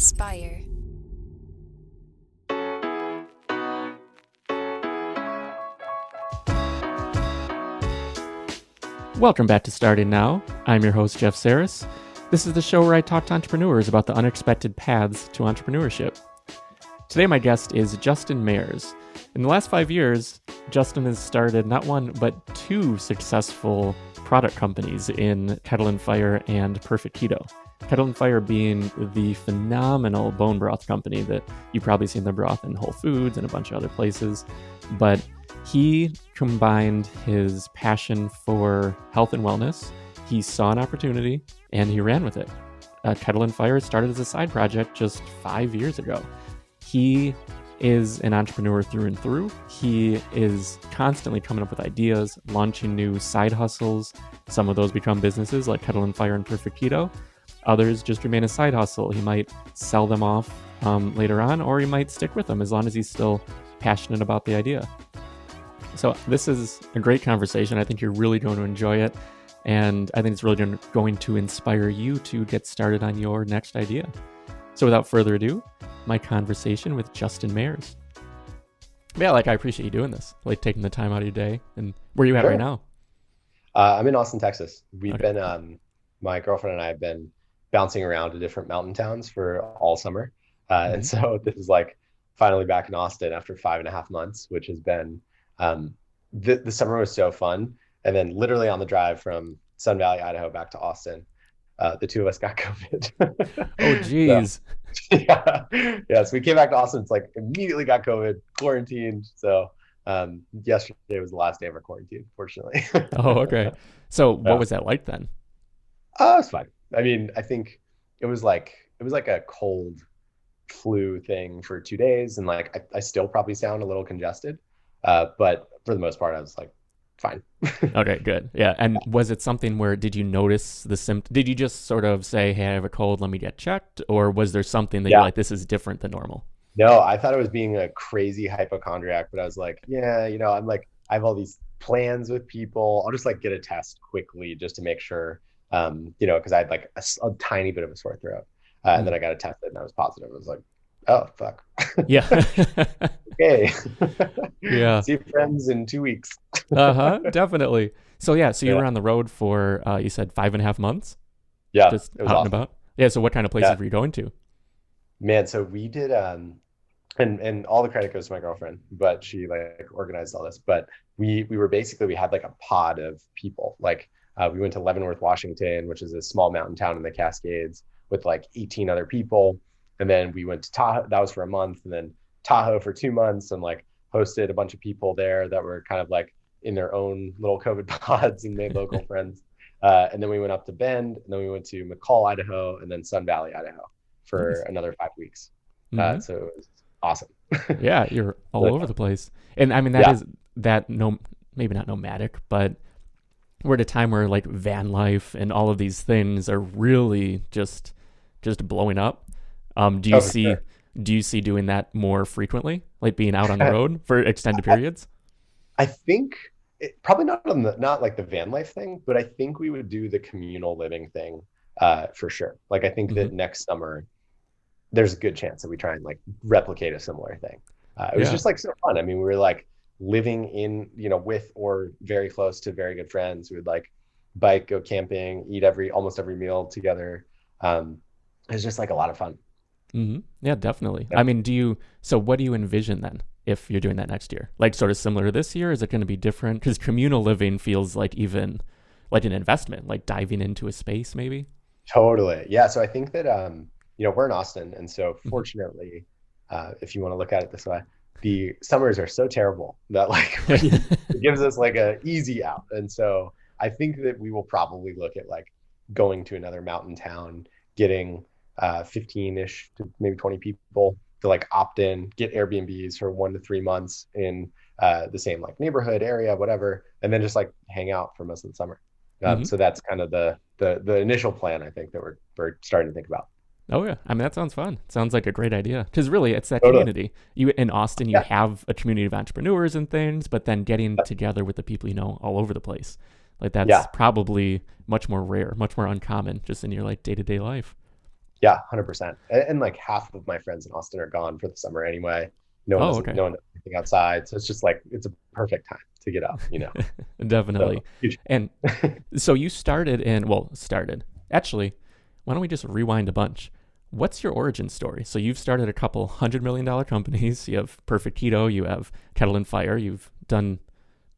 inspire. Welcome back to Starting Now. I'm your host, Jeff Sarris. This is the show where I talk to entrepreneurs about the unexpected paths to entrepreneurship. Today, my guest is Justin Mayers. In the last 5 years, Justin has started not one, but two successful product companies in Kettle and Fire and Perfect Keto. Kettle and Fire being the phenomenal bone broth company that you've probably seen the broth in Whole Foods and a bunch of other places. But he combined his passion for health and wellness. He saw an opportunity and he ran with it. Kettle and Fire started as a side project just 5 years ago. He is an entrepreneur through and through. He is constantly coming up with ideas, launching new side hustles. Some of those become businesses like Kettle and Fire and Perfect Keto. Others just remain a side hustle. He might sell them off later on, or he might stick with them as long as he's still passionate about the idea. So this is a great conversation. I think you're really going to enjoy it. And I think it's really going to inspire you to get started on your next idea. So without further ado, my conversation with Justin Mayers. Yeah, I appreciate you doing this, taking the time out of your day. And where are you at right now? I'm in Austin, Texas. We've been, my girlfriend and I have been bouncing around to different mountain towns for all summer. And so this is finally back in Austin after 5.5 months, which has been, the summer was so fun. And then literally on the drive from Sun Valley, Idaho back to Austin, the two of us got COVID. Oh, geez. So, yeah. So we came back to Austin. It's immediately got COVID, quarantined. So yesterday was the last day of our quarantine, fortunately. Oh, okay. So what was that like then? It was fine. I mean, I think it was like a cold flu thing for 2 days. And I still probably sound a little congested. But for the most part, I was fine. Okay, good. Yeah. And was it something where did you notice the symptom? Did you just sort of say, hey, I have a cold, let me get checked? Or was there something that you're like, this is different than normal? No, I thought I was being a crazy hypochondriac, but I was yeah, I'm I have all these plans with people. I'll just get a test quickly just to make sure, because I had a tiny bit of a sore throat. And then I got it tested and I was positive. I was oh, fuck. Yeah. Okay. Yeah. See friends in 2 weeks. Definitely. So you were on the road for, you said 5.5 months? Yeah. Just it was out awesome. and about? Yeah. So what kind of places were you going to? Man, so we did, and all the credit goes to my girlfriend, but she organized all this. But we had a pod of people. We went to Leavenworth, Washington, which is a small mountain town in the Cascades with 18 other people. And then we went to Tahoe, that was for a month, and then Tahoe for 2 months, and hosted a bunch of people there that were kind of in their own little COVID pods and made local friends. And then we went up to Bend, and then we went to McCall, Idaho, and then Sun Valley, Idaho for another 5 weeks. So it was awesome. Yeah, you're all over the place. And I mean, maybe not nomadic, but we're at a time where van life and all of these things are really just blowing up. Do you see doing that more frequently, being out on the road for extended periods? I think probably not the van life thing, but I think we would do the communal living thing for sure. I think that next summer there's a good chance that we try and replicate a similar thing. It was just so fun. I mean, we were living in, with or very close to very good friends. We would bike, go camping, eat almost every meal together. It was just a lot of fun. Mm-hmm. Yeah, definitely. Yeah. I mean, so what do you envision then if you're doing that next year? Sort of similar to this year? Is it going to be different? Because communal living feels even an investment, diving into a space maybe? Totally. Yeah. So I think that, we're in Austin. And so fortunately, if you want to look at it this way, the summers are so terrible that it gives us a easy out. And so I think that we will probably look at going to another mountain town, getting 15-ish to maybe 20 people to opt in, get Airbnbs for 1 to 3 months in the same neighborhood area, whatever, and then just hang out for most of the summer. So that's kind of the initial plan, I think, that we're starting to think about. Oh yeah, I mean that sounds fun. Sounds like a great idea. Because really, it's that community. You in Austin, you have a community of entrepreneurs and things, but then getting together with the people you know all over the place, that's probably much more rare, much more uncommon, just in your day-to-day life. Yeah, 100%. And like half of my friends in Austin are gone for the summer anyway. Oh, okay. No one does anything outside. So it's just like, it's a perfect time to get out, you know? Definitely. So huge. And so you started in, well, started. Actually, why don't we just rewind a bunch? What's your origin story? So you've started a couple $100 million companies. You have Perfect Keto, you have Kettle and Fire, you've done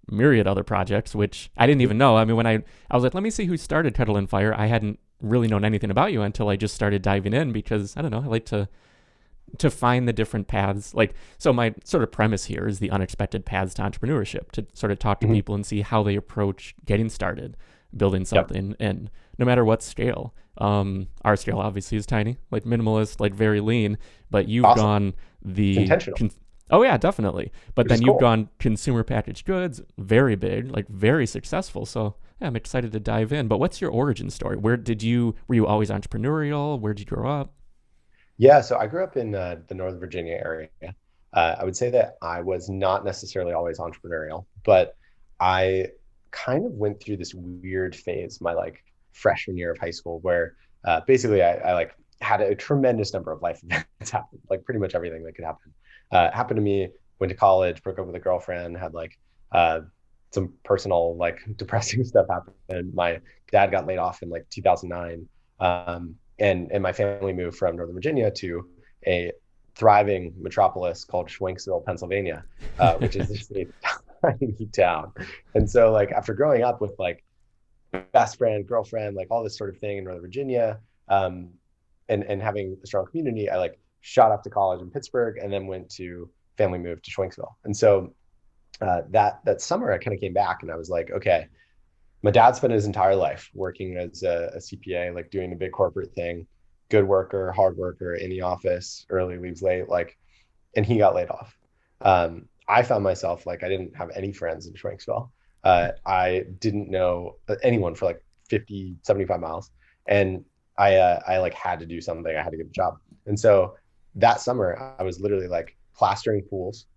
myriad other projects, which I didn't even know. I mean, when I was like, let me see who started Kettle and Fire, I hadn't really known anything about you until I just started diving in because I don't know, I like to find the different paths. Like, so my sort of premise here is the unexpected paths to entrepreneurship, to sort of talk to Mhm. people and see how they approach getting started, building Yep. something, and no matter what scale. Our scale obviously is tiny, like minimalist, like very lean, but you've Awesome. gone It's the intentional, oh yeah, definitely. But which is then you've cool. gone consumer packaged goods, very big, like very successful. So yeah, I'm excited to dive in. But what's your origin story? Were you always entrepreneurial? Where did you grow up? Yeah, so I grew up in the Northern Virginia area. I would say that I was not necessarily always entrepreneurial, but I kind of went through this weird phase my like freshman year of high school where basically I like had a tremendous number of life events happen, like pretty much everything that could happen. Happened to me, went to college, broke up with a girlfriend, had like uh, some personal like depressing stuff happen. And my dad got laid off in like 2009. And my family moved from Northern Virginia to a thriving metropolis called Schwenksville, Pennsylvania, which is just a tiny town. And so, like, after growing up with like best friend, girlfriend, like all this sort of thing in Northern Virginia, um, and having a strong community, I like shot up to college in Pittsburgh and then went to family moved to Schwenksville. And so that summer, I kind of came back and I was like, okay, my dad spent his entire life working as a CPA, like doing the big corporate thing, good worker, hard worker, in the office, early leaves late, like, and he got laid off. I found myself like I didn't have any friends in Schwenksville. I didn't know anyone for like 50, 75 miles. And I like had to do something. I had to get a job. And so that summer, I was literally like plastering pools,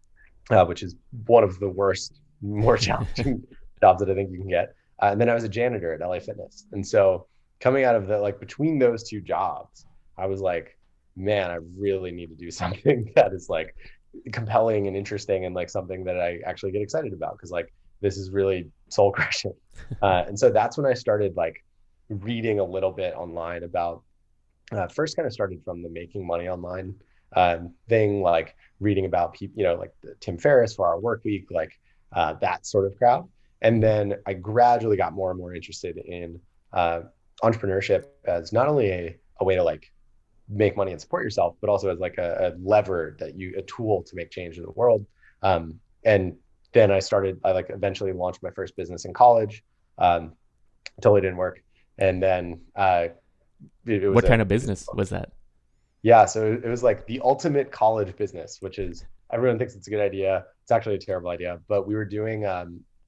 which is one of the worst, more challenging jobs that I think you can get. And then I was a janitor at LA Fitness. And so coming out of the like between those two jobs, I was like, man, I really need to do something that is like compelling and interesting and like something that I actually get excited about because like this is really soul crushing. And so that's when I started like reading a little bit online about first kind of started from the making money online thing, like reading about people, you know, like Tim Ferriss for our work week, like that sort of crowd. And then I gradually got more and more interested in uh, entrepreneurship as not only a way to like make money and support yourself, but also as like a lever that a tool to make change in the world. And then I like eventually launched my first business in college. Um, totally didn't work. And then it was What kind of it was business was that? yeah, so it was like the ultimate college business, which is everyone thinks it's a good idea. It's actually a terrible idea, but we were doing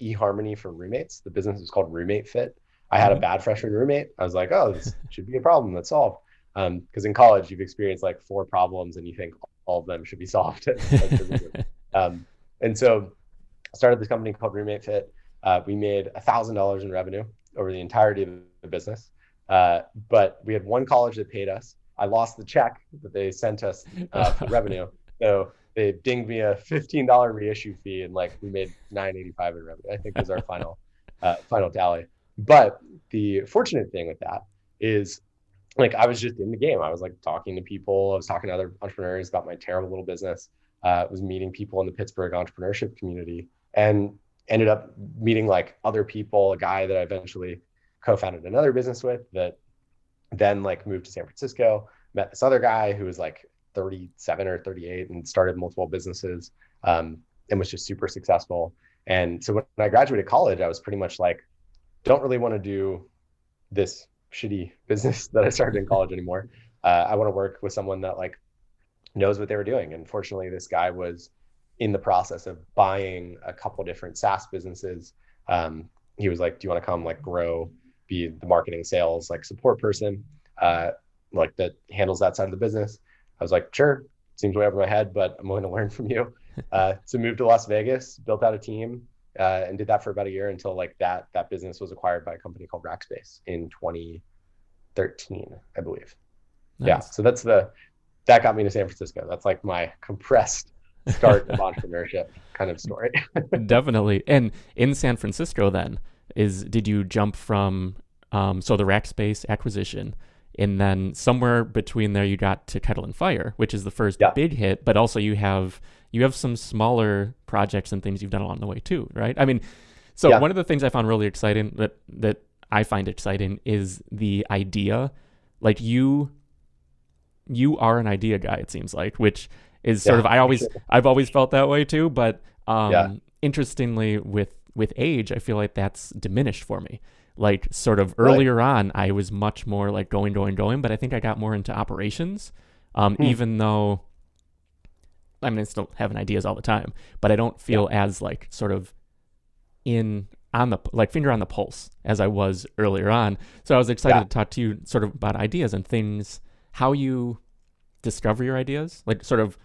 eHarmony for roommates. The business was called Roommate Fit. I had a Mm-hmm. bad freshman roommate. I was like, oh, this should be a problem. Let's solve. Because in college you've experienced like four problems and you think all of them should be solved as businesses. Um, and so I started this company called Roommate Fit. We made $1,000 in revenue over the entirety of the business. But we had one college that paid us. I lost the check that they sent us for the revenue. So they dinged me a $15 reissue fee and like we made $9.85 in revenue, I think was our final tally. But the fortunate thing with that is like I was just in the game. I was like talking to people. I was talking to other entrepreneurs about my terrible little business. Was meeting people in the Pittsburgh entrepreneurship community, and ended up meeting like other people. A guy that I eventually co-founded another business with that then like moved to San Francisco. Met this other guy who was like 37 or 38 and started multiple businesses, and was just super successful. And so when I graduated college, I was pretty much like, don't really want to do this shitty business that I started in college anymore. I want to work with someone that like knows what they were doing. And fortunately, this guy was in the process of buying a couple different SaaS businesses. He was like, "Do you want to come like grow, be the marketing, sales, like support person, like that handles that side of the business?" I was like, "Sure." Seems way over my head, but I'm going to learn from you. So moved to Las Vegas, built out a team, and did that for about a year until like that business was acquired by a company called Rackspace in 2013, I believe. Yeah. Nice. So that got me to San Francisco. That's like my compressed start of entrepreneurship kind of story. Definitely. And in San Francisco, then, did you jump from so the Rackspace acquisition, and then somewhere between there you got to Kettle and Fire, which is the first Yeah. big hit, but also you have some smaller projects and things you've done along the way too, right? I mean, so Yeah. one of the things I found really exciting that I find exciting is the idea, like you are an idea guy, it seems like, which is sort of Yeah. For sure. I've always felt that way too, but Yeah. interestingly with age, I feel like that's diminished for me. Like sort of Really? earlier on, I was much more like going, but I think I got more into operations, Hmm. even though I mean I still having ideas all the time, but I don't Yeah. feel as like sort of in on the like finger on the pulse as I was earlier on. So I was excited Yeah. to talk to you sort of about ideas and things, how you discover your ideas, like sort of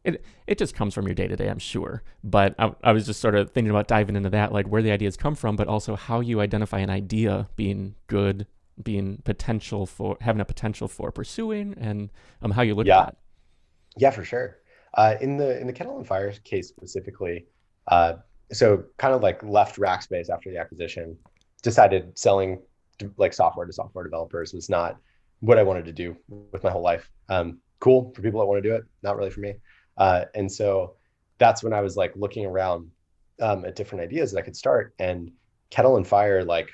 it just comes from your day to day, I'm sure. But I was just sort of thinking about diving into that, like where the ideas come from, but also how you identify an idea being good, being potential for having a potential for pursuing, and how you look at Yeah. that. Yeah, for sure. In the Kettle and Fire case specifically, uh, so kind of like left Rackspace after the acquisition, decided selling like software to software developers was not what I wanted to do with my whole life. Cool for people that want to do it, not really for me. And so that's when I was like looking around at different ideas that I could start. And Kettle and Fire, like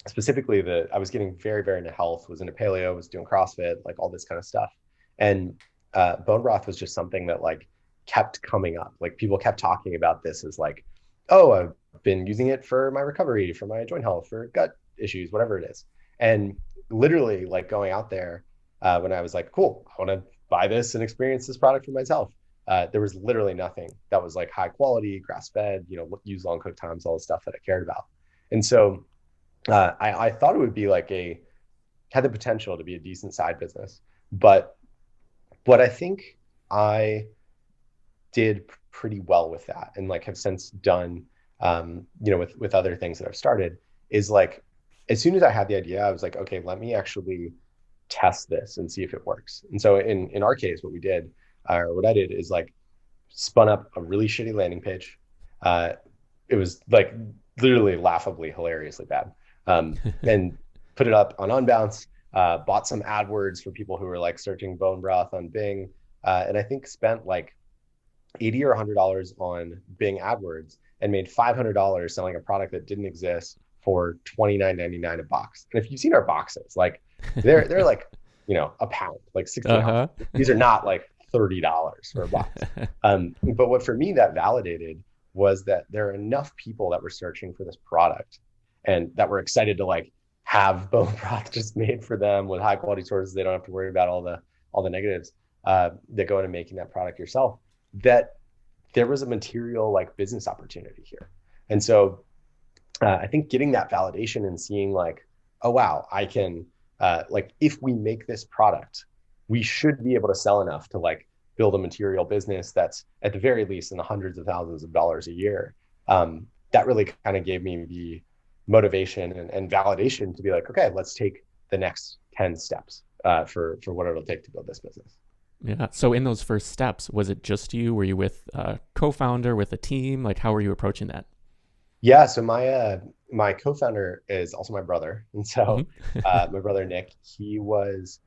specifically I was getting very, very into health, was into paleo, was doing CrossFit, like all this kind of stuff. And bone broth was just something that like kept coming up. Like people kept talking about this as like, oh, I've been using it for my recovery, for my joint health, for gut issues, whatever it is. And literally like going out there when I was like, cool, I want to buy this and experience this product for myself. There was literally nothing that was like high quality, grass fed, use long cook times, all the stuff that I cared about. And so I thought it would be like had the potential to be a decent side business. But what I think I did pretty well with that and like have since done, with other things that I've started is like, as soon as I had the idea, I was like, okay, let me actually test this and see if it works. And so in our case, what we did, or what I did is like spun up a really shitty landing page. Uh, it was like literally laughably, hilariously bad. And put it up on Unbounce, bought some AdWords for people who were like searching bone broth on Bing. And I think spent like 80 or $100 on Bing AdWords and made $500 selling a product that didn't exist for $29.99 a box. And if you've seen our boxes, like they're like, a pound, like 60 ounces. Uh-huh. These are not like $30 for a box. But what for me that validated was that there are enough people that were searching for this product and that were excited to like have bone broth just made for them with high quality sources. They don't have to worry about all the negatives that go into making that product yourself. That there was a material like business opportunity here. And so I think getting that validation and seeing like, oh wow, I can like if we make this product, we should be able to sell enough to like build a material business that's at the very least in the hundreds of thousands of dollars a year. That really kind of gave me the motivation and validation to be like, okay, let's take the next 10 steps for what it'll take to build this business. Yeah. So in those first steps, was it just you? Were you with a co-founder, with a team? Like, how were you approaching that? Yeah, so my co-founder is also my brother. And so Mm-hmm. my brother Nick, he was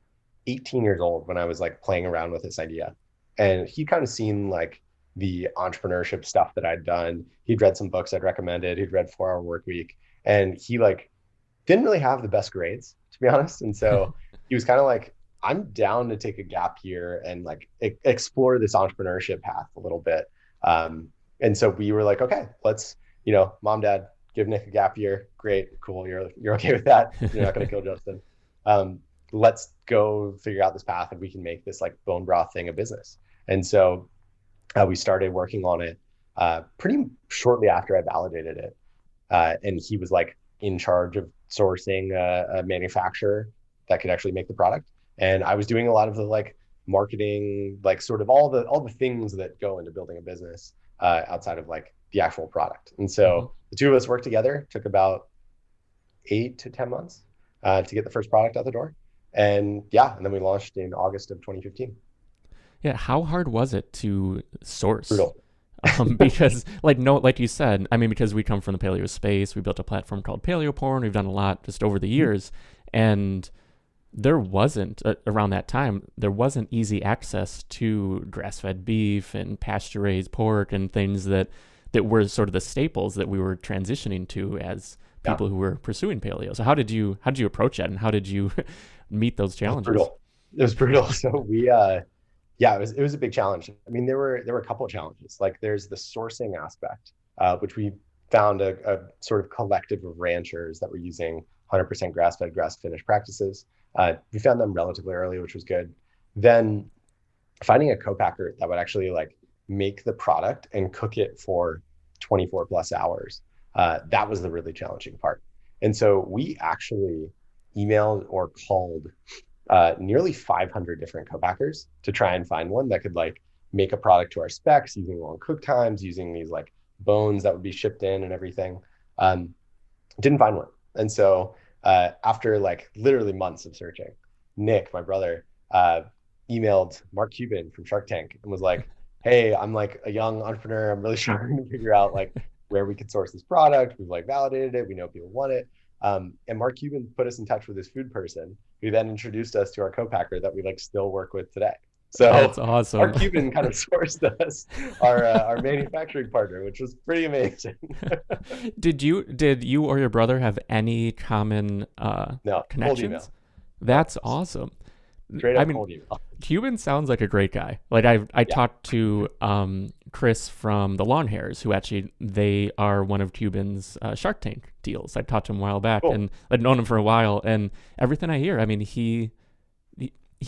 18 years old when I was like playing around with this idea. And he kind of seen like the entrepreneurship stuff that I'd done. He'd read some books I'd recommended. He'd read 4 Hour Work Week. And he like didn't really have the best grades, to be honest. And so he was kind of like, I'm down to take a gap here and like explore this entrepreneurship path a little bit. And so we were like, okay, let's, mom, dad, give Nick a gap year. Great, cool. You're okay with that. You're not going to kill Justin. Let's go figure out this path and we can make this like bone broth thing a business. And so we started working on it pretty shortly after I validated it. And he was like in charge of sourcing a manufacturer that could actually make the product. And I was doing a lot of the like marketing, like sort of all the things that go into building a business outside of like the actual product. And Mm-hmm. so the two of us worked together. Took about 8 to 10 months to get the first product out the door. And yeah, and then we launched in August of 2015. Yeah, how hard was it to source? Brutal. Because like no, like you said, I mean, because we come from the paleo space, we built a platform called Paleo Porn. We've done a lot just over the years, and there wasn't around that time there wasn't easy access to grass-fed beef and pasture-raised pork and things that were sort of the staples that we were transitioning to as Yeah, people who were pursuing paleo. So how did you approach that, and how did you meet those it was challenges? brutal. It was brutal. So we yeah, it was a big challenge. I mean, there were a couple of challenges. Like there's the sourcing aspect, which we found a sort of collective of ranchers that were using 100% grass-fed, grass-finished practices. We found them relatively early, which was good. Then finding a co-packer that would actually like make the product and cook it for 24 plus hours, that was the really challenging part. And so we actually emailed or called nearly 500 different co-packers to try and find one that could like make a product to our specs using long cook times, using these like bones that would be shipped in and everything. Um, didn't find one. And so after like literally months of searching, Nick, my brother, emailed Mark Cuban from Shark Tank and was like, "Hey, I'm like a young entrepreneur. I'm really trying to figure out like where we could source this product. We've like validated it. We know people want it." And Mark Cuban put us in touch with his food person, who then introduced us to our co-packer that we like still work with today. That's So awesome. Mark Cuban kind of sourced us our manufacturing partner, which was pretty amazing. Did you or your brother have any common No, cold email. connections? No, That's awesome. straight I up mean, cold email. Cuban sounds like a great guy. Like I Yeah. talked to Chris from the Lawn Hairs, who actually they are one of Cuban's Shark Tank deals. I talked to him a while back, Cool. and I'd known him for a while. And everything I hear, I mean, he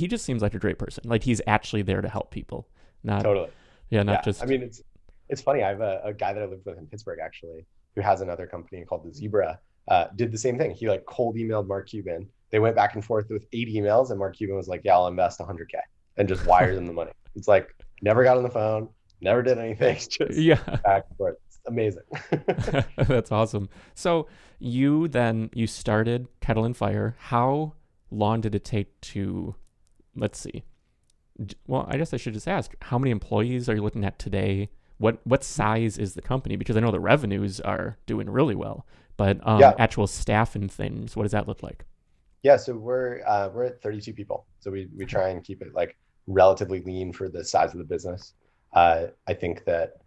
just seems like a great person. Like he's actually there to help people, not Totally. yeah, not Yeah. I just mean, it's funny. I have a guy that I lived with in Pittsburgh actually, who has another company called the Zebra. Did the same thing. He like cold emailed Mark Cuban. They went back and forth with 80 emails, and Mark Cuban was like, "Yeah, I'll invest 100K," and just wires them the money. It's like never got on the phone, never did anything, just yeah. back and forth. It's amazing. That's awesome. So you started Kettle and Fire. How long did it take to, let's see. Well, I guess I should just ask, how many employees are you looking at today? What size is the company? Because I know the revenues are doing really well, but Yeah. actual staff and things, what does that look like? Yeah, so we're at 32 people. So we try and keep it like relatively lean for the size of the business. I think that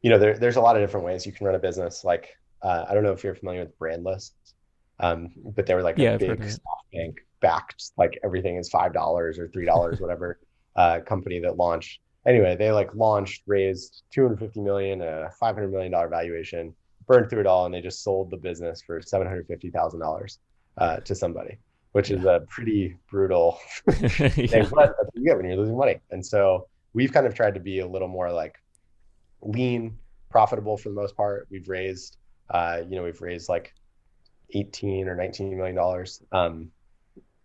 there's a lot of different ways you can run a business. Like I don't know if you're familiar with brand lists, but they were like a Yeah, I've heard big of it. SoftBank backed, like everything is $5 or $3, whatever, company that launched. Anyway, they like launched, raised 250 million, a $500 million valuation, burned through it all, and they just sold the business for $750,000 to somebody, which is Yeah. a pretty brutal thing. Yeah. But that's what you get when you're losing money. And so we've kind of tried to be a little more like lean, profitable for the most part. We've raised like 18 or 19 million dollars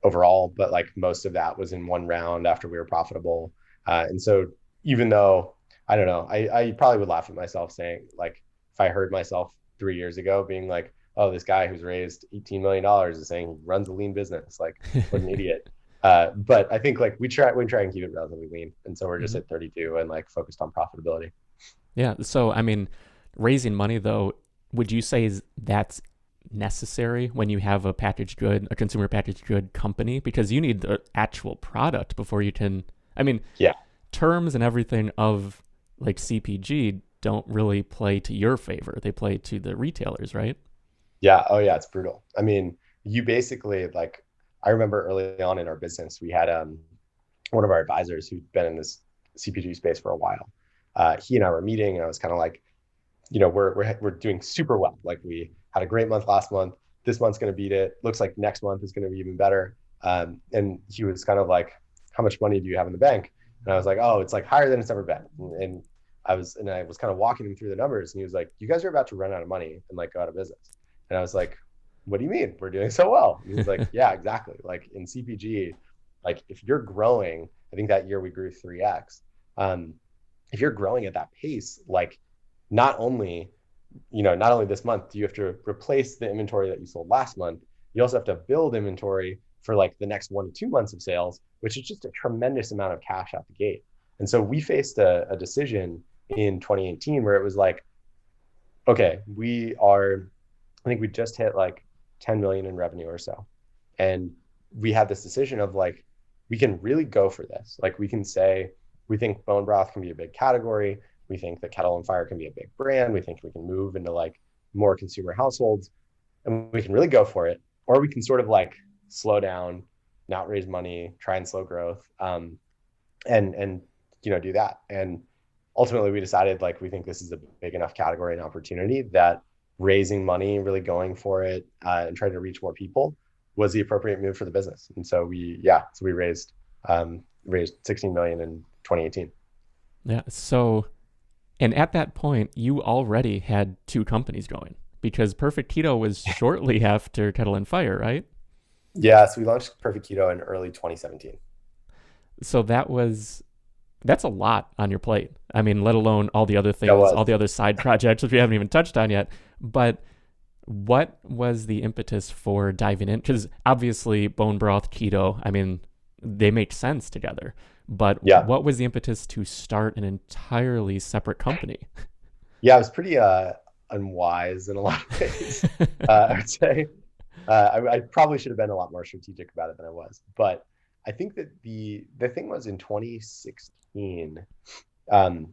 overall, but like most of that was in one round after we were profitable. And so even though I don't know, I probably would laugh at myself saying like if I heard myself 3 years ago being like, oh, this guy who's raised $18 million is saying he runs a lean business, like what an idiot. But I think like we try and keep it relatively lean, and so we're just Mhm. at 32 and like focused on profitability. Yeah. So, I mean, raising money though, would you say that's necessary when you have a consumer packaged good company? Because you need the actual product before you can, I mean, Yeah. terms and everything of like CPG don't really play to your favor. They play to the retailers, right? Yeah. Oh, yeah. It's brutal. I mean, you basically like, I remember early on in our business, we had one of our advisors who'd been in this CPG space for a while. He and I were meeting, and I was kind of like, we're doing super well. Like we had a great month last month. This month's going to beat it. Looks like next month is going to be even better. And he was kind of like, how much money do you have in the bank? And I was like, oh, it's like higher than it's ever been. And I was kind of walking him through the numbers, and he was like, you guys are about to run out of money and like go out of business. And I was like, what do you mean? We're doing so well. And he's like, yeah, exactly. Like in CPG, like if you're growing, I think that year we grew 3x. Um, if you're growing at that pace, like not only, not only this month do you have to replace the inventory that you sold last month, you also have to build inventory for like the next 1 to 2 months of sales, which is just a tremendous amount of cash out the gate. And so we faced a decision in 2018 where it was like, okay, I think we just hit like 10 million in revenue or so. And we had this decision of like, we can really go for this. Like we can say, we think bone broth can be a big category. We think that Kettle and Fire can be a big brand. We think we can move into like more consumer households and we can really go for it. Or we can sort of like slow down, not raise money, try and slow growth, and do that. And ultimately we decided like we think this is a big enough category and opportunity that raising money, really going for it, and trying to reach more people was the appropriate move for the business. And so we raised 16 million in 2018. Yeah. So, and at that point, you already had two companies going because Perfect Keto was shortly after Kettle and Fire, right? Yeah, so we launched Perfect Keto in early 2017. So that's a lot on your plate. I mean, let alone all the other That things, was. all the other side projects, which we haven't even touched on yet. But what was the impetus for diving in? Because obviously, bone broth, keto, I mean, they make sense together. But Yeah. what was the impetus to start an entirely separate company? Yeah, it was pretty unwise in a lot of ways. I would say I probably should have been a lot more strategic about it than I was. But I think that the thing was in 2016, um,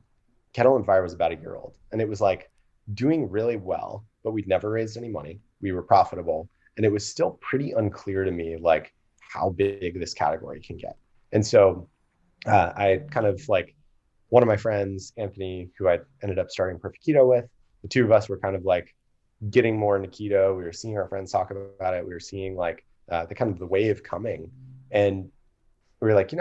Kettle and Fire was about a year old, and it was like doing really well, but we'd never raised any money. We were profitable, and it was still pretty unclear to me like how big this category can get. And so I kind of like one of my friends, Anthony, who I ended up starting Perfect Keto with, the two of us were kind of like getting more into keto. We were seeing our friends talk about it. We were seeing like the kind of the wave coming, and we were like,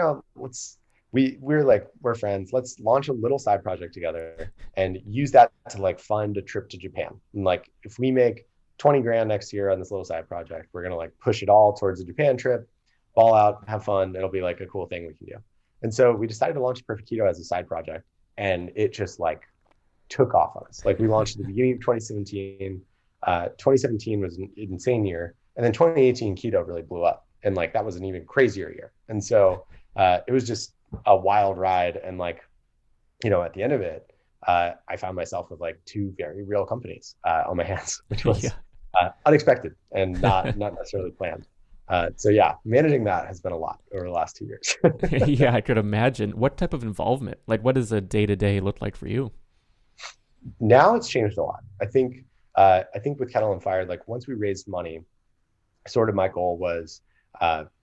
we're like, we're friends. Let's launch a little side project together and use that to like fund a trip to Japan. And like, if we make 20 grand next year on this little side project, we're going to like push it all towards the Japan trip, ball out, have fun. It'll be like a cool thing we can do. And so we decided to launch Perfect Keto as a side project, and it just like took off on us. Like we launched at the beginning of 2017. 2017 was an insane year. And then 2018 keto really blew up. And like, that was an even crazier year. And so it was just a wild ride. And like, at the end of it, I found myself with like two very real companies on my hands, which was unexpected and not necessarily planned. So yeah, managing that has been a lot over the last 2 years. Yeah, I could imagine. What type of involvement? Like, what does a day-to-day look like for you? Now it's changed a lot. I think with Kettle and Fire, like once we raised money, sort of my goal was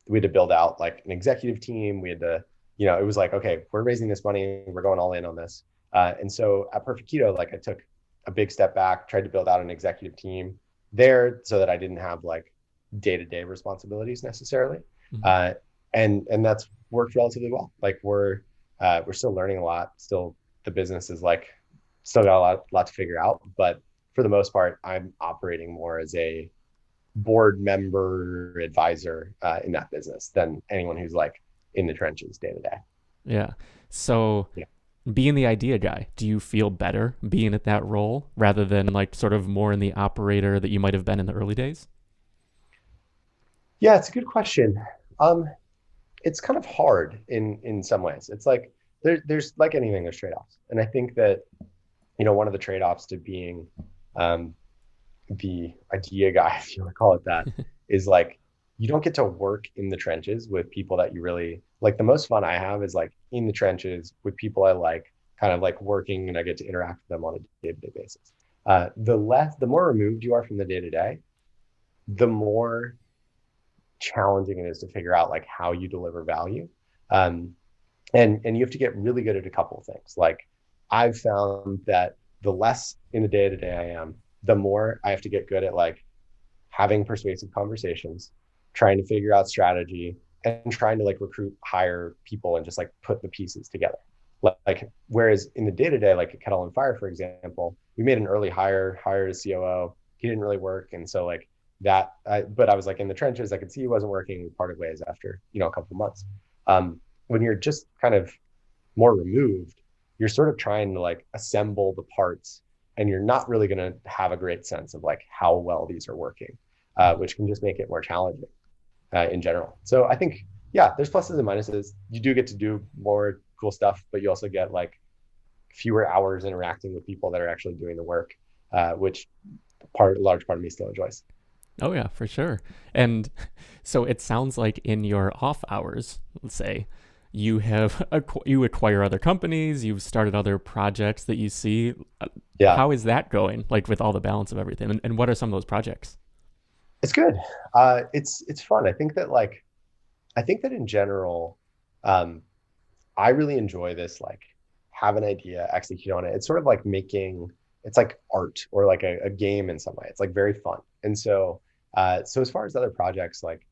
we had to build out like an executive team. We had to, it was like, okay, we're raising this money, we're going all in on this. And so at Perfect Keto, like I took a big step back, tried to build out an executive team there so that I didn't have like day-to-day responsibilities necessarily. Mhm. And that's worked relatively well. Like we're still learning a lot. Still, the business is like still got a lot to figure out. But for the most part, I'm operating more as a board member advisor in that business than anyone who's like in the trenches day to day. Yeah. So Yeah. being the idea guy, do you feel better being at that role rather than like sort of more in the operator that you might have been in the early days? Yeah, it's a good question. Um, it's kind of hard in some ways. It's like there's like anything, there's trade-offs. And I think that, one of the trade-offs to being um, the idea guy, if you want to call it that, is like you don't get to work in the trenches with people that you really like. The most fun I have is like in the trenches with people I like, kind of like working, and I get to interact with them on a day-to-day basis. The more removed you are from the day-to-day, the more challenging it is to figure out like how you deliver value. Um, and you have to get really good at a couple of things. Like I've found that the less in the day-to-day I am, the more I have to get good at like having persuasive conversations, trying to figure out strategy, and trying to like recruit, hire people, and just like put the pieces together. Like whereas in the day-to-day, like at Kettle and Fire, for example, we made an early hire, hired a COO. He didn't really work, and so like but I was like in the trenches. I could see he wasn't working. We parted ways after a couple of months. When you're just kind of more removed, you're sort of trying to like assemble the parts, and you're not really going to have a great sense of like how well these are working, which can just make it more challenging. in general. So I think, yeah, there's pluses and minuses. You do get to do more cool stuff, but you also get like fewer hours interacting with people that are actually doing the work, which a large part of me still enjoys. Oh yeah, for sure. And so it sounds like in your off hours, let's say, you acquire other companies, you've started other projects that you see. Yeah, How is that going? Like with all the balance of everything, and what are some of those projects? it's good. It's fun. I think that in general, um, I really enjoy this, like have an idea, execute on it. It's sort of like it's like art or like a game in some way. It's like very fun. And so as far as other projects, like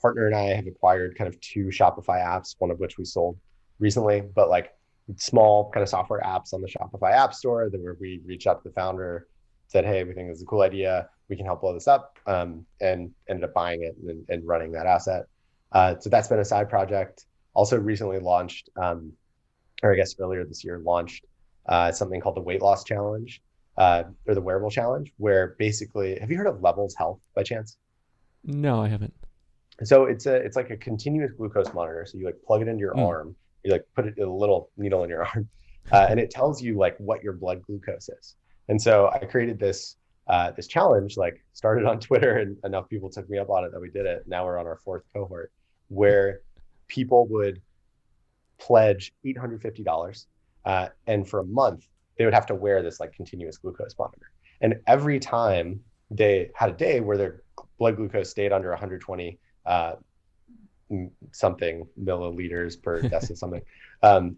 partner and I have acquired kind of two Shopify apps, one of which we sold recently, but like small kind of software apps on the Shopify app store that where we reached out to the founder, said, hey, we think this is a cool idea. We can help blow this up, and ended up buying it and running that asset. So that's been a side project. Also recently launched, or I guess earlier this year, launched something called the Weight Loss Challenge, or the Wearable Challenge, where basically, have you heard of Levels Health by chance? No, I haven't. So it's like a continuous glucose monitor. So you like plug it into your Mm. arm, you like put a little needle in your arm, and it tells you like what your blood glucose is. And so I created this challenge, like started on Twitter, and enough people took me up on it that we did it. Now we're on our fourth cohort, where people would pledge $850, and for a month they would have to wear this like continuous glucose monitor. And every time they had a day where their blood glucose stayed under 120 something milliliters per decil something,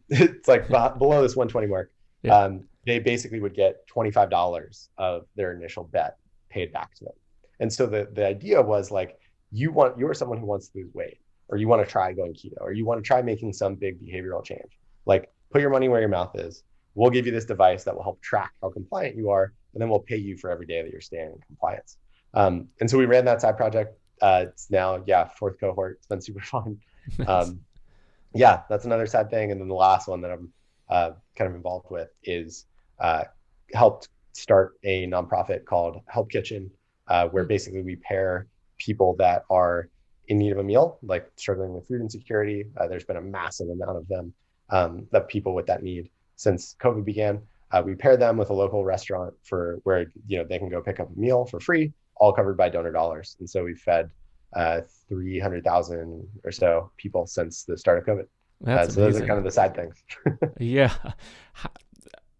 it's like below this 120 mark, Yeah. they basically would get $25 of their initial bet paid back to them. And so the idea was like, you're someone who wants to lose weight, or you want to try going keto, or you want to try making some big behavioral change. Like, put your money where your mouth is. We'll give you this device that will help track how compliant you are, and then we'll pay you for every day that you're staying in compliance. And so we ran that side project. It's now, yeah, fourth cohort. It's been super fun. Nice. Um, yeah, that's another side thing. And then the last one that I'm kind of involved with is helped start a nonprofit called Help Kitchen, where basically we pair people that are in need of a meal, like struggling with food insecurity. There's been a massive amount of them, that people with that need since COVID began. We pair them with a local restaurant for where they can go pick up a meal for free, all covered by donor dollars. And so we've fed 300,000 or so people since the start of COVID. That's So those are amazing. kind of the side things. Yeah.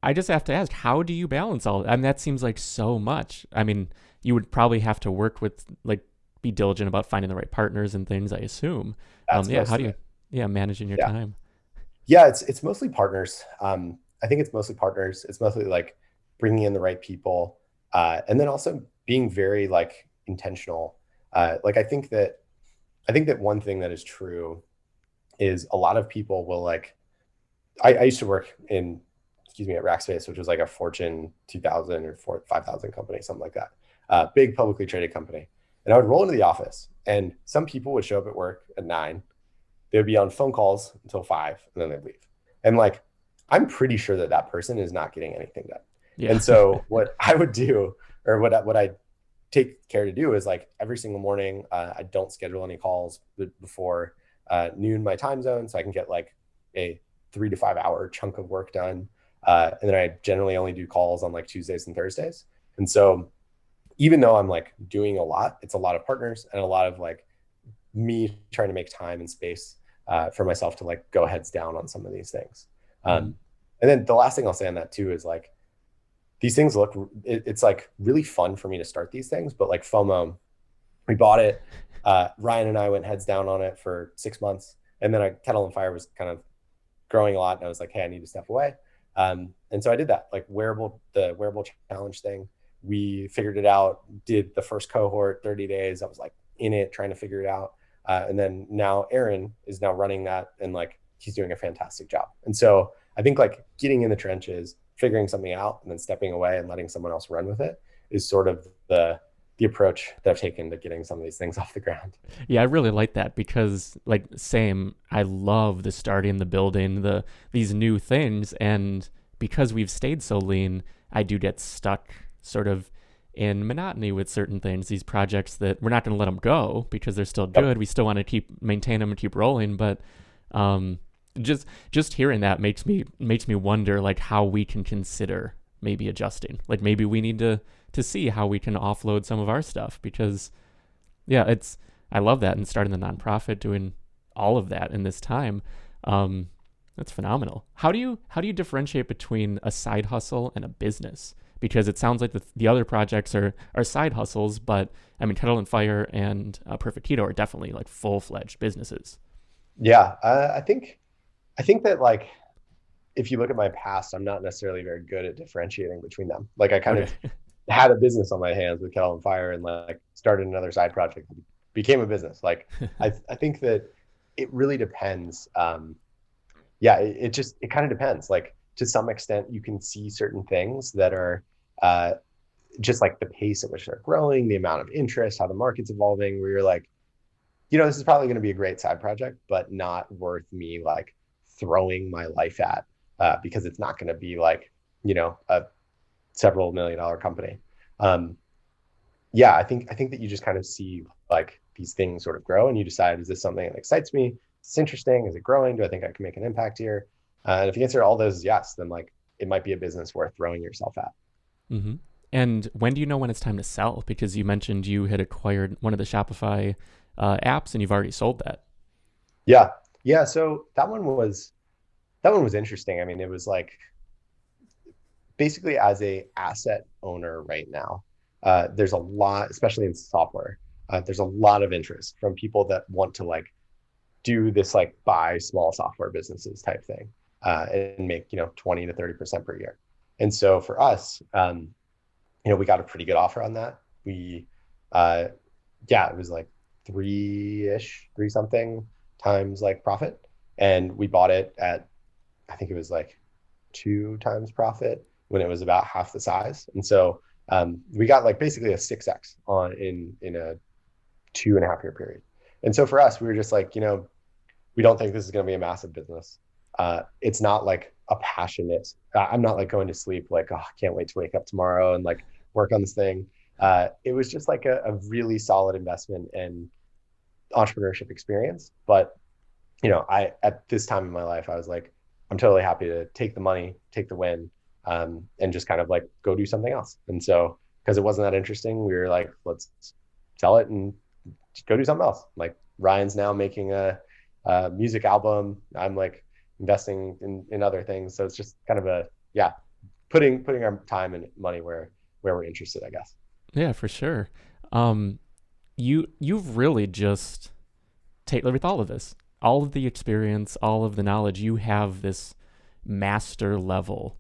I just have to ask, how do you balance all? I mean, that seems like so much. I mean, you would probably have to work with, like, be diligent about finding the right partners and things, I assume. That's Yeah. How most do of you, it. yeah, managing your Yeah. time? Yeah, it's mostly partners. I think it's mostly partners. It's mostly like bringing in the right people, and then also being very like intentional. Like I think that one thing that is true is a lot of people will like. I used to work in, excuse me, at Rackspace, which was like a Fortune 2000 or 5,000 company, something like that, big publicly traded company. And I would roll into the office, and some people would show up at work at 9. They would be on phone calls until 5, and then they'd leave. And like, I'm pretty sure that that person is not getting anything done. Yeah. And so what I would do, or what I take care to do, is like every single morning, I don't schedule any calls before noon my time zone, so I can get like a 3 to 5 hour chunk of work done. And then I generally only do calls on like Tuesdays and Thursdays. And so even though I'm like doing a lot, it's a lot of partners and a lot of like me trying to make time and space for myself to like go heads down on some of these things. Mhm. And then the last thing I'll say on that too is like, these things it's like really fun for me to start these things, but like FOMO, we bought it. Ryan and I went heads down on it for 6 months. And then Kettle and Fire was kind of growing a lot. And I was like, hey, I need to step away. And so I did that, like the wearable challenge thing. We figured it out, did the first cohort, 30 days. I was like in it, trying to figure it out. And then now Aaron is now running that, and like, he's doing a fantastic job. And so I think like getting in the trenches, figuring something out, and then stepping away and letting someone else run with it is sort of the approach that I've taken to getting some of these things off the ground. Yeah, I really like that because, like, same, I love the starting, the building, these new things, and because we've stayed so lean, I do get stuck sort of in monotony with certain things, these projects that we're not going to let them go because they're still Yep. good. We still want to keep maintain them and keep rolling, but um, just hearing that makes me wonder like how we can consider maybe adjusting. Like maybe we need to see how we can offload some of our stuff because yeah, it's I love that and starting the nonprofit, doing all of that in this time. Um, that's phenomenal. How do you differentiate between a side hustle and a business? Because it sounds like the other projects are side hustles, but I mean, Kettle and Fire and Perfect Keto are definitely like full fledged businesses. Yeah, I think that like if you look at my past, I'm not necessarily very good at differentiating between them. Like I kind Okay. of had a business on my hands with Kettle and Fire and like started another side project, became a business. Like I think that it really depends. Yeah, it kind of depends. Like to some extent, you can see certain things that are uh, just like the pace at which they're growing, the amount of interest, how the market's evolving, where you're like, this is probably going to be a great side project, but not worth me like throwing my life at because it's not going to be like, a several $1 million company. Um, yeah, I think that you just kind of see like these things sort of grow and you decide, is this something that excites me? It's interesting. Is it growing? Do I think I can make an impact here? And if the answer to all those is yes, then like it might be a business worth throwing yourself at. Mm-hmm. And when do you know when it's time to sell? Because you mentioned you had acquired one of the Shopify apps and you've already sold that. Yeah. Yeah. So that one was interesting. I mean, it was like basically as a asset owner right now, there's a lot, especially in software, there's a lot of interest from people that want to like do this like buy small software businesses type thing and make 20 to 30% per year. And so for us, we got a pretty good offer on that. We uh, yeah, it was like three something times like profit, and we bought it at, I think it was like two times profit when it was about half the size. And so we got like basically a 6x on in a 2.5 year period. And so for us, we were just like, we don't think this is going to be a massive business. It's not like a passionate. I'm not like going to sleep like, oh, I can't wait to wake up tomorrow and like work on this thing. It was just like a really solid investment and entrepreneurship experience. But I at this time in my life, I was like, I'm totally happy to take the money, take the win, and just kind of like go do something else. And so because it wasn't that interesting, we were like, let's sell it and go do something else. Like Ryan's now making a music album. I'm like investing in other things. So it's just kind of yeah, putting our time and money where we're interested, I guess. Yeah, for sure. Um, you've really just take with all of this, all of the experience, all of the knowledge. You have this master level,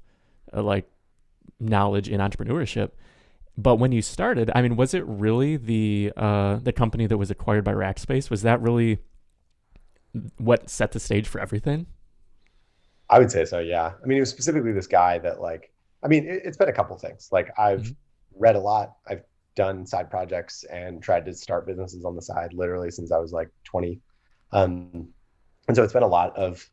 like knowledge in entrepreneurship. But when you started, I mean, was it really the company that was acquired by Rackspace? Was that really what set the stage for everything? I would say so, yeah. I mean, it was specifically this guy that like, I mean, it's been a couple things. Like I've Mm-hmm. read a lot. I've done side projects and tried to start businesses on the side literally since I was like 20. Um, and so it's been a lot of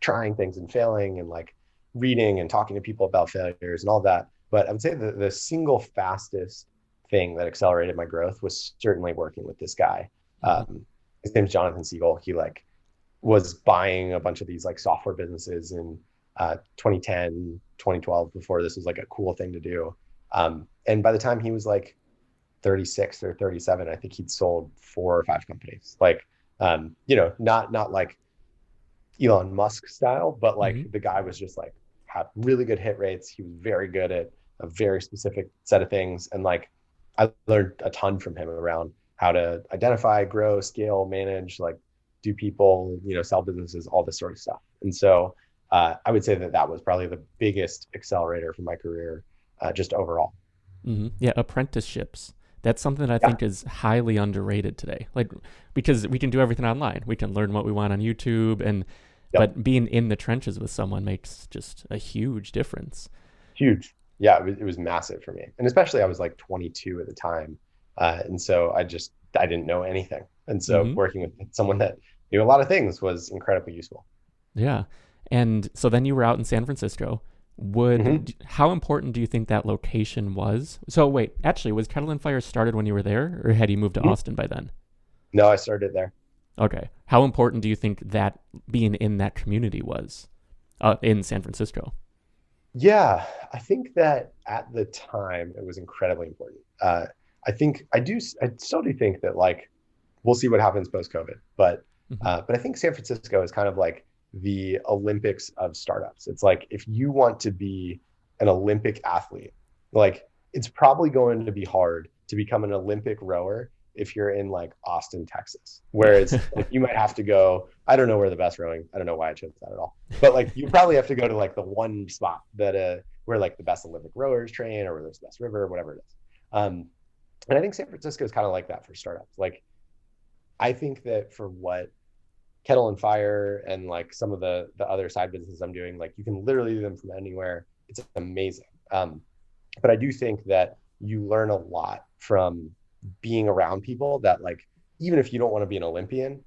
trying things and failing and like reading and talking to people about failures and all that. But I would say the single fastest thing that accelerated my growth was certainly working with this guy. Mm-hmm. His name's Jonathan Siegel. He like was buying a bunch of these like software businesses in 2010, 2012, before this was like a cool thing to do. And by the time he was like 36 or 37, I think he'd sold 4 or 5 companies. Like, not like Elon Musk style, but Mm-hmm. like the guy was just like had really good hit rates. He was very good at a very specific set of things. And like I learned a ton from him around how to identify, grow, scale, manage, like do people, sell businesses, all this sort of stuff. And so I would say that was probably the biggest accelerator for my career, just overall. Mm-hmm. Yeah, apprenticeships. That's something that I Yeah. think is highly underrated today. Like because we can do everything online. We can learn what we want on YouTube and Yep. but being in the trenches with someone makes just a huge difference. Huge. Yeah, it was massive for me. And especially I was like 22 at the time. And so I didn't know anything. And so Mm-hmm. working with someone that knew a lot of things was incredibly useful. Yeah. And so then you were out in San Francisco. Would how important do you think that location was? So wait, actually, was Kettle and Fire started when you were there, or had you moved to Austin by then? No, I started there. Okay. How important do you think that being in that community was in San Francisco? Yeah, I think that at the time it was incredibly important. I still do think that like we'll see what happens post COVID, Hmm. but I think San Francisco is kind of like the Olympics of startups. It's like if you want to be an Olympic athlete, like it's probably going to be hard to become an Olympic rower if you're in like Austin, Texas, where Yeah. it's like you might have to go. I don't know where the best rowing. I don't know why I chose that at all, but like you probably have to go to like the one spot that where like the best Olympic rowers train or where there's the best river or whatever it is. And I think San Francisco is kind of like that for startups. Like I think that for what Kettle and Fire and like some of the other side businesses I'm doing, like you can literally do them from anywhere. It's amazing. But I do think that you learn a lot from being around people that like even if you don't want to be an Olympian,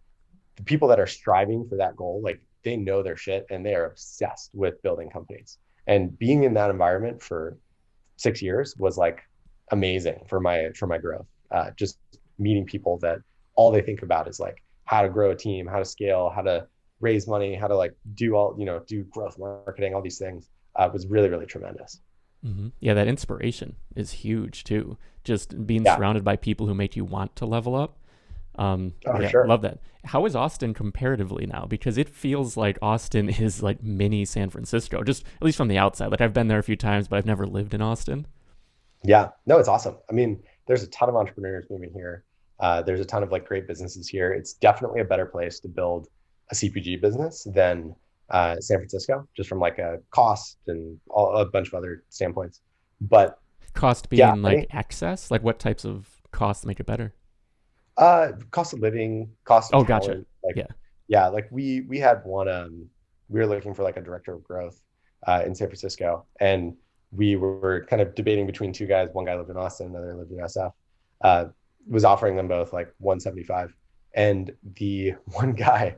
the people that are striving for that goal, like they know their shit and they are obsessed with building companies. And being in that environment for 6 years was like amazing for my growth. Just meeting people that all they think about is like how to grow a team, how to scale, how to raise money, how to like do all do growth marketing, all these things was really really tremendous. Yeah, that inspiration is huge too. Just being Yeah, surrounded by people who make you want to level up. oh, for Yeah, sure. love that. How is Austin comparatively now? Because it feels like Austin is like mini San Francisco, just at least from the outside. Like I've been there a few times, but I've never lived in Austin. Yeah, no, it's awesome. I mean, there's a ton of entrepreneurs moving here. There's a ton of like great businesses here. It's definitely a better place to build a CPG business than San Francisco, just from like a cost and a bunch of other standpoints. But Cost yeah, being I like think access, like what types of costs make it better? cost of living, cost of Oh, gotcha. talent, like Yeah. yeah, like we had one we were looking for like a director of growth in San Francisco, and we were kind of debating between two guys. One guy lived in Austin, another lived in SF. Uh, was offering them both like 175, and the one guy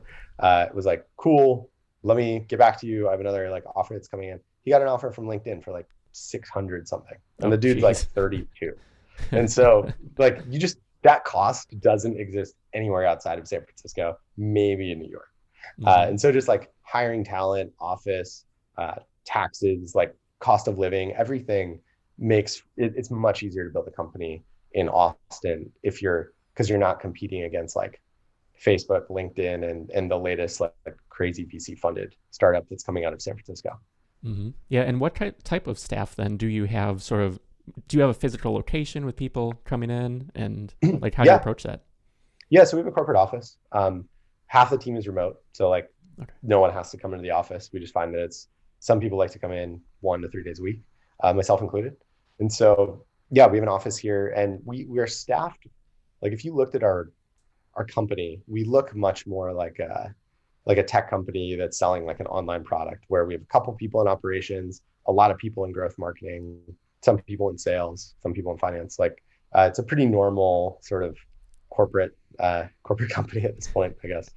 was like, "Cool, let me get back to you. I have another like offer that's coming in." He got an offer from LinkedIn for like 600 something, and Oh, the dude's like jeez. 32. And so, like, you just that cost doesn't exist anywhere outside of San Francisco, maybe in New York. Hmm. And so, just like hiring talent, office, taxes, like cost of living, everything makes it's much easier to build a company in Austin if you're because you're not competing against like Facebook, LinkedIn, and the latest like crazy VC funded startup that's coming out of San Francisco. Yeah, and what type of staff then do you have? Sort of, do you have a physical location with people coming in, and like how do you Yeah, approach that? yeah. So we have a corporate office. Half the team is remote, so like Okay. no one has to come into the office. We just find that it's some people like to come in 1 to 3 days a week, myself included. And so yeah, we have an office here, and we are staffed. Like if you looked at our company, we look much more like a tech company that's selling like an online product where we have a couple people in operations, a lot of people in growth marketing, some people in sales, some people in finance. Like it's a pretty normal sort of corporate company at this point, I guess.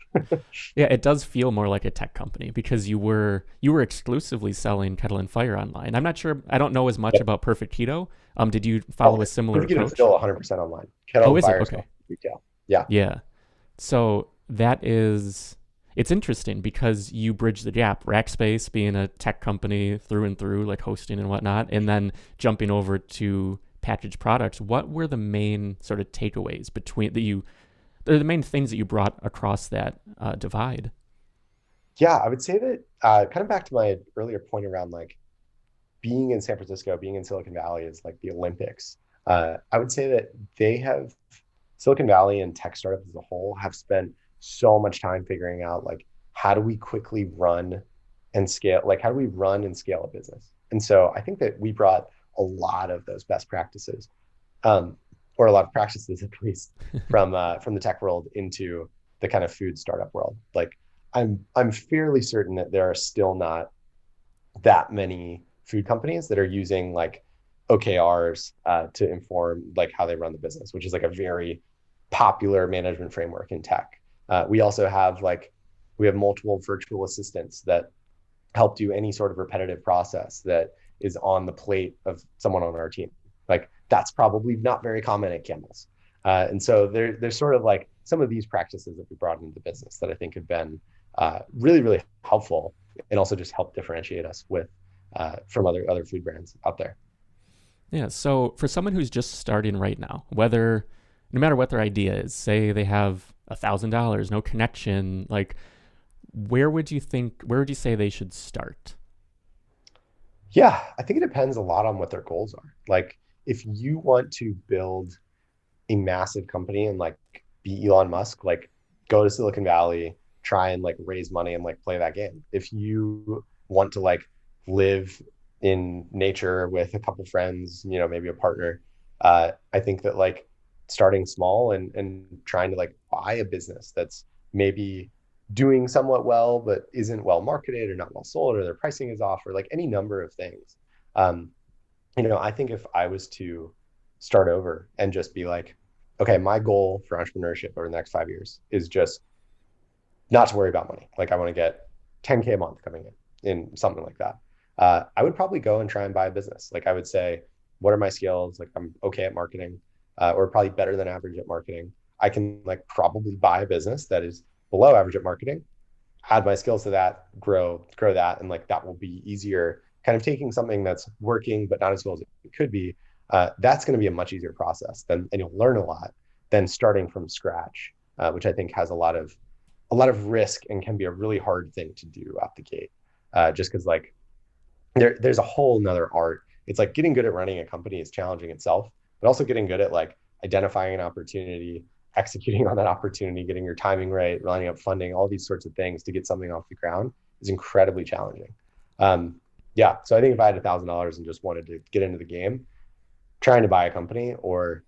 Yeah, it does feel more like a tech company because you were exclusively selling Kettle and Fire online. I'm not sure. I don't know as much about Perfect Keto. Did you Oh, follow a similar Certificate is approach? still 100% online. Kettle Oh, and is it? Fire is Okay. still retail. Yeah. Yeah. So that is it's interesting because you bridge the gap. Rackspace being a tech company through and through, like hosting and whatnot, and then jumping over to packaged products. What were the main sort of takeaways between that you? They're the main things that you brought across that divide. Yeah, I would say that kind of back to my earlier point around like being in San Francisco, being in Silicon Valley is like the Olympics. I would say that they have Silicon Valley and tech startups as a whole have spent so much time figuring out like how do we quickly run and scale, like how do we run and scale a business? And so I think that we brought a lot of those best practices, um, or a lot of practices at least from the tech world into the kind of food startup world. Like I'm fairly certain that there are still not that many food companies that are using like OKRs to inform like how they run the business, which is like a very popular management framework in tech. We also have like we have multiple virtual assistants that help do any sort of repetitive process that is on the plate of someone on our team. Like that's probably not very common at Camels. And so there's sort of like some of these practices that we brought into the business that I think have been really, really helpful, and also just help differentiate us with from other food brands out there. Yeah. So for someone who's just starting right now, no matter what their idea is, say they have $1,000, no connection, like where would you say they should start? Yeah, I think it depends a lot on what their goals are. Like if you want to build a massive company and like be Elon Musk, like go to Silicon Valley, try and like raise money and like play that game. If you want to like live in nature with a couple friends, maybe a partner, I think that like starting small and trying to like buy a business that's maybe doing somewhat well but isn't well marketed or not well sold, or their pricing is off, or like any number of things. Um, I think if I was to start over and just be like, okay, my goal for entrepreneurship over the next 5 years is just not to worry about money. Like I want to get 10K a month coming in something like that. I would probably go and try and buy a business. Like I would say, what are my skills? Like I'm okay at marketing, or probably better than average at marketing. I can like probably buy a business that is below average at marketing, add my skills to that, grow that, and like that will be easier. Kind of taking something that's working but not as well as it could be. That's going to be a much easier process and you'll learn a lot than starting from scratch, which I think has a lot of risk and can be a really hard thing to do out the gate. Just because like there's a whole nother art. It's like getting good at running a company is challenging itself, but also getting good at like identifying an opportunity, executing on that opportunity, getting your timing right, lining up funding, all these sorts of things to get something off the ground is incredibly challenging. Yeah, so I think if I had $1,000 and just wanted to get into the game, trying to buy a company or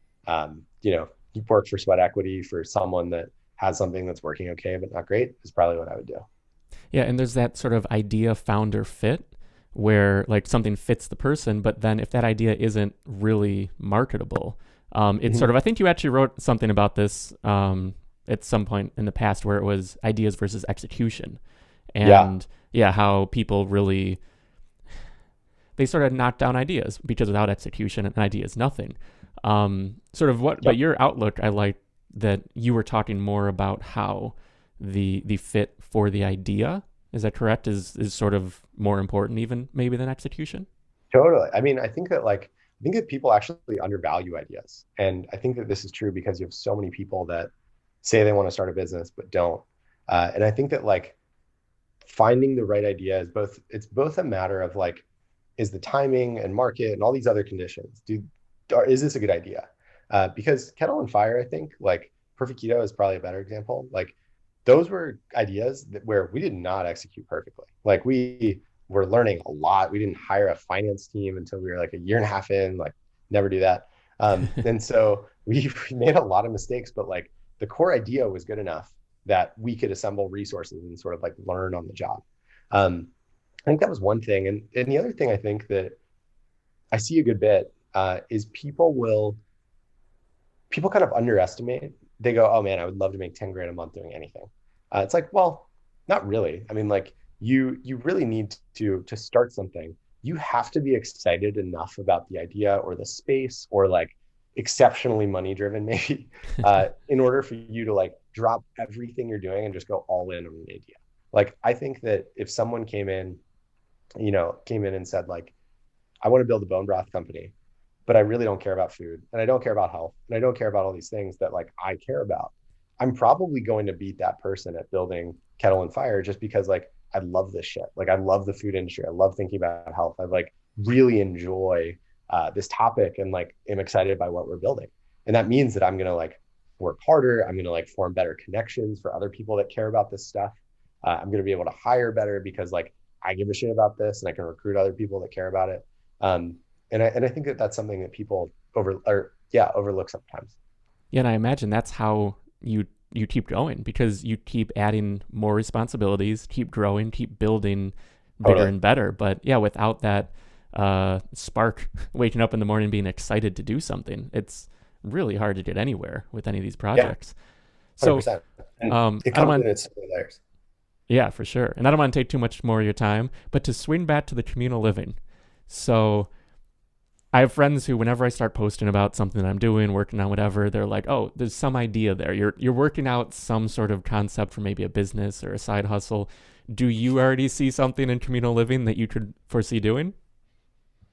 work for sweat equity for someone that has something that's working okay but not great is probably what I would do. Yeah, and there's that sort of idea founder fit where like something fits the person, but then if that idea isn't really marketable, it's sort of, I think you actually wrote something about this at some point in the past where it was ideas versus execution. And yeah, how people really, they sort of knock down ideas because without execution, an idea is nothing. Sort of what, but your outlook, I like that you were talking more about how the fit for the idea, is that correct, is sort of more important even maybe than execution? Totally. I mean, I think that people actually undervalue ideas. And I think that this is true because you have so many people that say they want to start a business but don't. And I think that like finding the right idea it's both a matter of like, is the timing and market and all these other conditions, is this a good idea? Because Kettle and Fire, I think like Perfect Keto is probably a better example. Like those were ideas where we did not execute perfectly. Like we were learning a lot. We didn't hire a finance team until we were like a year and a half in, like never do that. And so we made a lot of mistakes, but like the core idea was good enough that we could assemble resources and sort of like learn on the job. I think that was one thing. And the other thing I think that I see a good bit is people kind of underestimate. They go, oh man, I would love to make 10 grand a month doing anything. It's like, well, not really. I mean, like you really need to start something. You have to be excited enough about the idea or the space or like exceptionally money driven maybe in order for you to like drop everything you're doing and just go all in on an idea. Like I think that if someone came in and said like, I want to build a bone broth company, but I really don't care about food and I don't care about health and I don't care about all these things that like I care about, I'm probably going to beat that person at building Kettle and Fire just because like I love this shit. Like I love the food industry. I love thinking about health. I like really enjoy this topic and like am excited by what we're building. And that means that I'm going to like work harder. I'm going to like form better connections for other people that care about this stuff. I'm going to be able to hire better because like I give a shit about this and I can recruit other people that care about it. And I think that that's something that people overlook sometimes. Yeah, and I imagine that's how you keep going because you keep adding more responsibilities, keep growing, keep building bigger Totally. and better. But yeah, without that spark, waking up in the morning being excited to do something, it's really hard to get anywhere with any of these Yeah, projects. So 100%. And it I don't comes want in its so many layers. Yeah, for sure. And I don't want to take too much more of your time, but to swing back to the communal living. So I have friends who, whenever I start posting about something that I'm doing, working on whatever, they're like, "Oh, there's some idea there. You're working out some sort of concept for maybe a business or a side hustle." Do you already see something in communal living that you could foresee doing?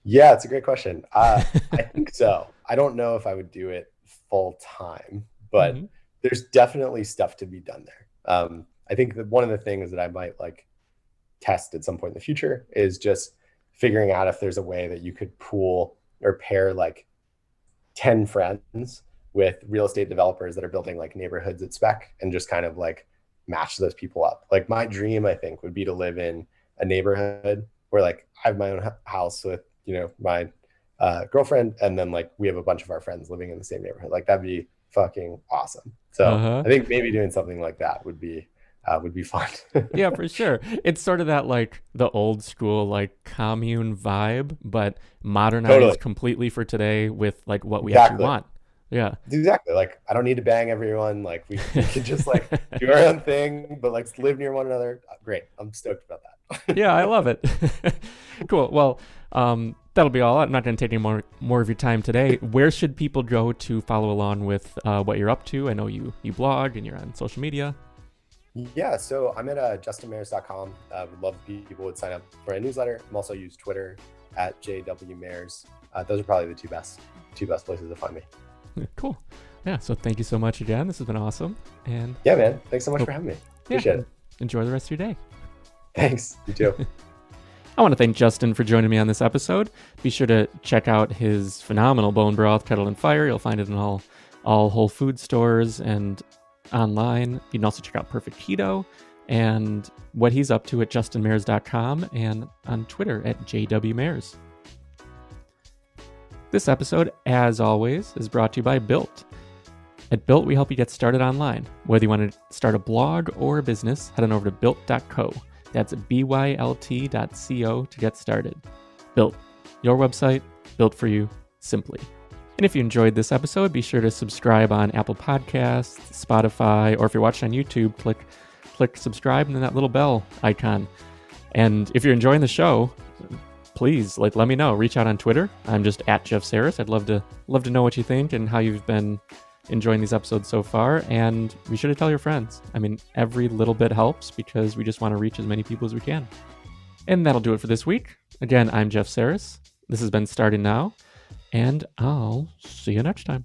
Yeah, it's a great question. I think so. I don't know if I would do it full time, but Mm-hmm. there's definitely stuff to be done there. I think that one of the things that I might like test at some point in the future is just figuring out if there's a way that you could pool or pair like 10 friends with real estate developers that are building like neighborhoods at spec and just kind of like match those people up. Like my dream, I think, would be to live in a neighborhood where like I have my own house with, my girlfriend, and then like we have a bunch of our friends living in the same neighborhood. Like that'd be fucking awesome. So Uh-huh. I think maybe doing something like that would be fun. Yeah, for sure. It's sort of that like the old school like commune vibe, but Totally. modernized completely for today with like what we actually Exactly. want. Yeah. Exactly. Like I don't need to bang everyone. Like we can just like do our own thing, but like live near one another. Great. I'm stoked about that. Yeah, I love it. Cool. Well, that'll be all. I'm not going to take any more of your time today. Where should people go to follow along with what you're up to? I know you blog and you're on social media. Yeah, so I'm at justinmayers.com. Would love if people would sign up for a newsletter. I'm also use Twitter at JWMayers. Those are probably the two best places to find me. Cool. Yeah. So thank you so much again. This has been awesome. And Yeah, man. Thanks so much for having me. Appreciate it. enjoy the rest of your day. Thanks. You too. I want to thank Justin for joining me on this episode. Be sure to check out his phenomenal bone broth, Kettle and Fire. You'll find it in all Whole Food stores and online. You can also check out Perfect Keto and what he's up to at justinmayers.com and on Twitter at JWMayers. This episode, as always, is brought to you by Built. At Built, we help you get started online. Whether you want to start a blog or a business, head on over to built.co. That's bylt.co to get started. Built, your website, built for you, simply. And if you enjoyed this episode, be sure to subscribe on Apple Podcasts, Spotify, or if you're watching on YouTube, click subscribe and then that little bell icon. And if you're enjoying the show, please let me know. Reach out on Twitter. I'm just at Jeff Sarris. I'd love to know what you think and how you've been enjoying these episodes so far. And be sure to tell your friends. I mean, every little bit helps because we just want to reach as many people as we can. And that'll do it for this week. Again, I'm Jeff Sarris. This has been Starting Now, and I'll see you next time.